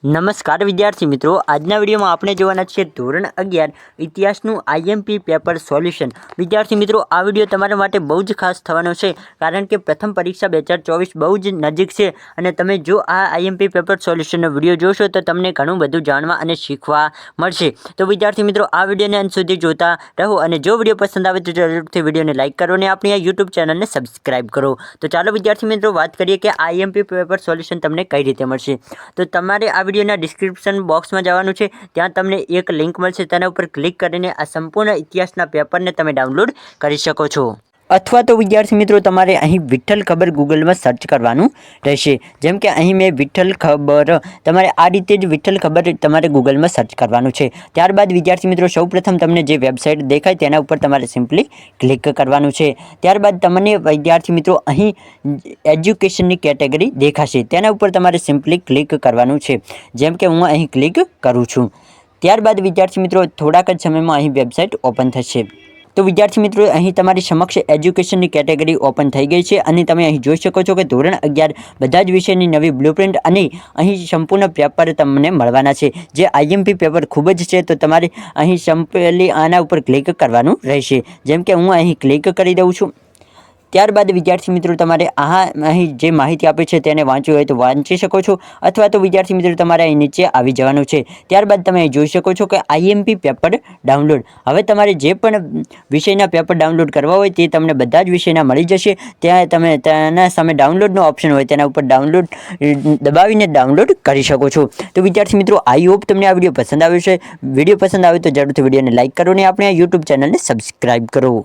નમસ્કાર વિદ્યાર્થી મિત્રો, આજના વિડીયોમાં આપણે જોવાના છે ધોરણ 11 ઇતિહાસનું આઈએમપી પેપર સોલ્યુશન। વિદ્યાર્થી મિત્રો, આ વિડીયો તમારા માટે બહુ જ ખાસ થવાનો છે, કારણ કે પ્રથમ પરીક્ષા 2024 બહુ જ નજીક છે અને તમે જો આ આઈએમપી પેપર સોલ્યુશનનો વિડીયો જોશો તો તમને ઘણું બધું જાણવા અને શીખવા મળશે। તો વિદ્યાર્થી મિત્રો, આ વિડીયોને અંત સુધી જોતા રહો અને જો વિડીયો પસંદ આવે તો જરૂરથી વિડીયોને લાઇક કરો અને આપણી આ યુટ્યુબ ચેનલને સબસ્ક્રાઇબ કરો। તો ચાલો વિદ્યાર્થી મિત્રો વાત કરીએ કે આઈએમપી પેપર સોલ્યુશન તમને કઈ રીતે મળશે। તો તમારે આ વિડીયોના ડિસ્ક્રિપ્શન બોક્સમાં જવાનું છે, ત્યાં તમને એક લિંક મળશે, તેના ઉપર ક્લિક કરીને આ સંપૂર્ણ ઇતિહાસના પેપરને તમે ડાઉનલોડ કરી શકો છો। અથવા તો વિદ્યાર્થી મિત્રો, તમારે અહીં વિઠ્ઠલ ખબર ગૂગલમાં સર્ચ કરવાનું રહેશે। જેમ કે અહીં મેં વિઠ્ઠલ ખબર, તમારે આ રીતે જ વિઠ્ઠલ ખબર તમારે ગૂગલમાં સર્ચ કરવાનું છે। ત્યારબાદ વિદ્યાર્થી મિત્રો, સૌપ્રથમ તમને જે વેબસાઇટ દેખાય તેના ઉપર તમારે સિમ્પલી ક્લિક કરવાનું છે। ત્યારબાદ તમને વિદ્યાર્થી મિત્રો અહીં એજ્યુકેશનની કેટેગરી દેખાશે, તેના ઉપર તમારે સિમ્પલી ક્લિક કરવાનું છે। જેમ કે હું અહીં ક્લિક કરું છું, ત્યારબાદ વિદ્યાર્થી મિત્રો થોડાક જ સમયમાં અહીં વેબસાઇટ ઓપન થશે। તો વિદ્યાર્થી મિત્રો, અહીં તમારી સમક્ષ એજ્યુકેશનની કેટેગરી ઓપન થઈ ગઈ છે અને તમે અહીં જોઈ શકો છો કે ધોરણ 11 બધા જ વિષયની નવી બ્લુપ્રિન્ટ અને અહીં સંપૂર્ણ પેપર તમને મળવાના છે, જે આઈએમપી પેપર ખૂબ જ છે। તો તમારે અહીં સિમ્પલી આના ઉપર ક્લિક કરવાનું રહેશે। જેમ કે હું અહીં ક્લિક કરી દઉં છું, ત્યારબાદ વિદ્યાર્થી મિત્રો તમારે અહીં જે માહિતી આપે છે તેને વાંચવું હોય તો વાંચી શકો છો, અથવા તો વિદ્યાર્થી મિત્રો તમારે અહીં નીચે આવી જવાનું છે। ત્યારબાદ તમે અહીં જોઈ શકો છો કે આઈએમપી પેપર ડાઉનલોડ, હવે તમારે જે પણ વિષયના પેપર ડાઉનલોડ કરવા હોય તે તમને બધા જ વિષયના મળી જશે। ત્યાં તમે તેના સામે ડાઉનલોડનો ઓપ્શન હોય તેના ઉપર ડાઉનલોડ દબાવીને ડાઉનલોડ કરી શકો છો। તો વિદ્યાર્થી મિત્રો, આઈ હોપ તમને આ વિડીયો પસંદ આવ્યો છે। વિડીયો પસંદ આવે તો જરૂરથી વિડીયોને લાઇક કરો અને આપણે આ યુટ્યુબ ચેનલને સબસ્ક્રાઇબ કરો।